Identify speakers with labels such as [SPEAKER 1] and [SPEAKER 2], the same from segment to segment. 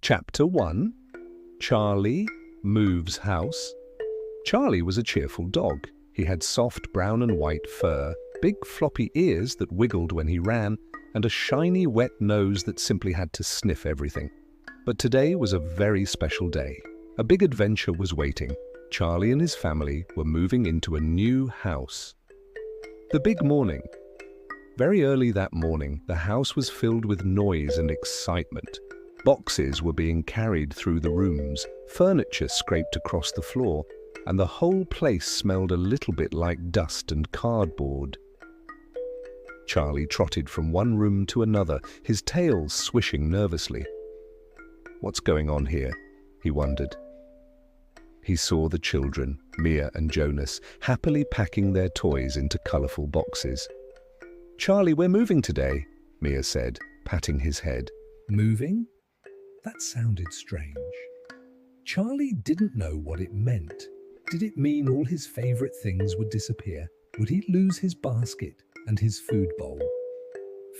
[SPEAKER 1] Chapter 1. Charly Moves House. Charly was a cheerful dog. He had soft brown and white fur, big floppy ears that wiggled when he ran, and a shiny wet nose that simply had to sniff everything. But today was a very special day. A big adventure was waiting. Charly and his family were moving into a new house. The big morning. Very early that morning, the house was filled with noise and excitement. Boxes were being carried through the rooms, furniture scraped across the floor, and the whole place smelled a little bit like dust and cardboard. Charly trotted from one room to another, his tail swishing nervously. What's going on here? He wondered. He saw the children, Mia and Jonas, happily packing their toys into colourful boxes. "Charly, we're moving today," Mia said, patting his head.
[SPEAKER 2] Moving? That sounded strange. Charly didn't know what it meant. Did it mean all his favourite things would disappear? Would he lose his basket and his food bowl?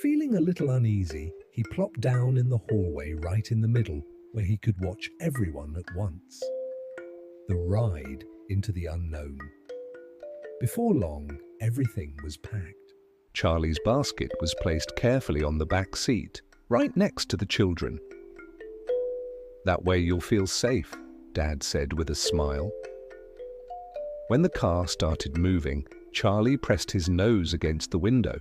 [SPEAKER 2] Feeling a little uneasy, he plopped down in the hallway right in the middle, where he could watch everyone at once. The ride into the unknown. Before long, everything was packed.
[SPEAKER 1] Charly's basket was placed carefully on the back seat, right next to the children. "That way you'll feel safe," Dad said with a smile. When the car started moving, Charly pressed his nose against the window.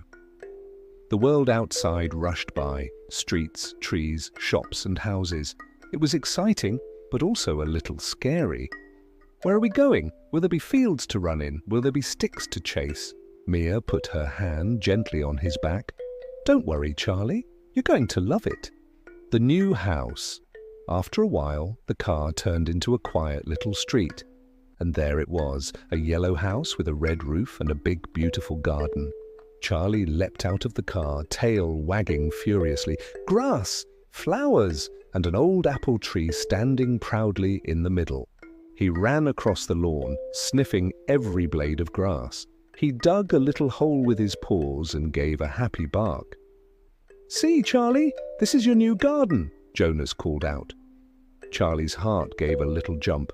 [SPEAKER 1] The world outside rushed by, streets, trees, shops and houses. It was exciting, but also a little scary. "Where are we going? Will there be fields to run in? Will there be sticks to chase?" Mia put her hand gently on his back. "Don't worry, Charly. You're going to love it." The new house. After a while, the car turned into a quiet little street. And there it was, a yellow house with a red roof and a big, beautiful garden. Charly leapt out of the car, tail wagging furiously. Grass, flowers, and an old apple tree standing proudly in the middle. He ran across the lawn, sniffing every blade of grass. He dug a little hole with his paws and gave a happy bark. "See, Charly, this is your new garden," Jonas called out. Charly's heart gave a little jump.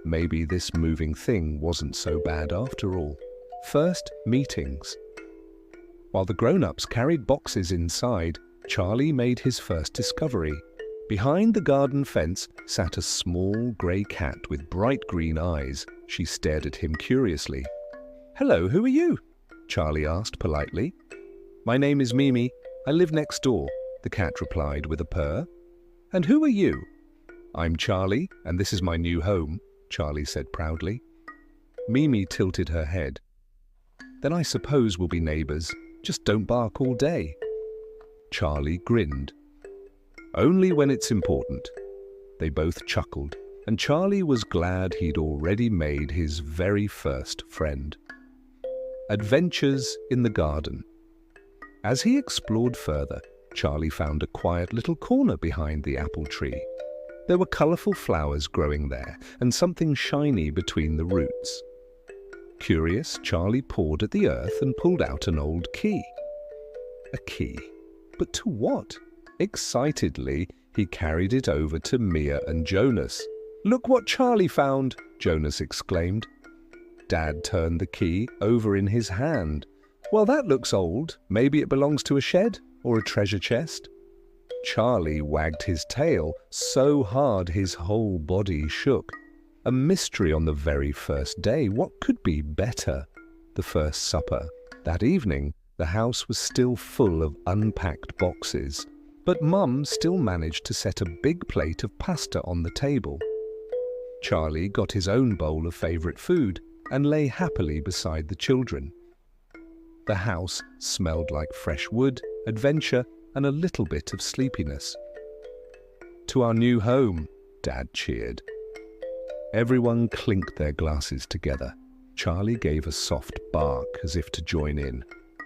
[SPEAKER 1] Maybe this moving thing wasn't so bad after all. First, meetings. While the grown-ups carried boxes inside, Charly made his first discovery. Behind the garden fence sat a small grey cat with bright green eyes. She stared at him curiously. "Hello, who are you?" Charly asked politely. "My name is Mimi. I live next door," the cat replied with a purr. "And who are you?" "I'm Charly, and this is my new home," Charly said proudly. Mimi tilted her head. "Then I suppose we'll be neighbours. Just don't bark all day." Charly grinned. "Only when it's important." They both chuckled, and Charly was glad he'd already made his very first friend. Adventures in the garden. As he explored further, Charly found a quiet little corner behind the apple tree. There were colourful flowers growing there, and something shiny between the roots. Curious, Charly pawed at the earth and pulled out an old key. A key? But to what? Excitedly, he carried it over to Mia and Jonas. "Look what Charly found!" Jonas exclaimed. Dad turned the key over in his hand. "Well, that looks old. Maybe it belongs to a shed or a treasure chest." Charly wagged his tail so hard his whole body shook. A mystery on the very first day. What could be better? The first supper. That evening, the house was still full of unpacked boxes, but Mum still managed to set a big plate of pasta on the table. Charly got his own bowl of favourite food and lay happily beside the children. The house smelled like fresh wood, adventure, and a little bit of sleepiness. "To our new home," Dad cheered. Everyone clinked their glasses together. Charly gave a soft bark as if to join in.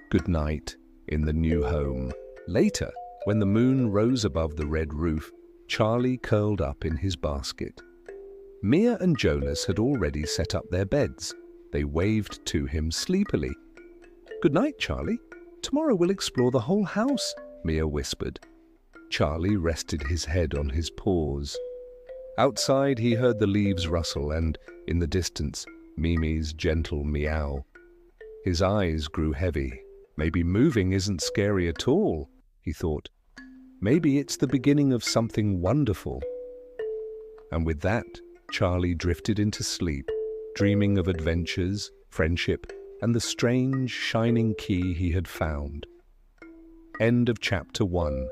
[SPEAKER 1] Good night in the new home. Later, when the moon rose above the red roof, Charly curled up in his basket. Mia and Jonas had already set up their beds. They waved to him sleepily. "Good night, Charly. Tomorrow we'll explore the whole house," Mia whispered. Charlie rested his head on his paws. Outside, he heard the leaves rustle and, in the distance, Mimi's gentle meow. His eyes grew heavy. Maybe moving isn't scary at all, he thought. Maybe it's the beginning of something wonderful. And with that, Charlie drifted into sleep, dreaming of adventures, friendship, and the strange, shining key he had found. End of chapter 1.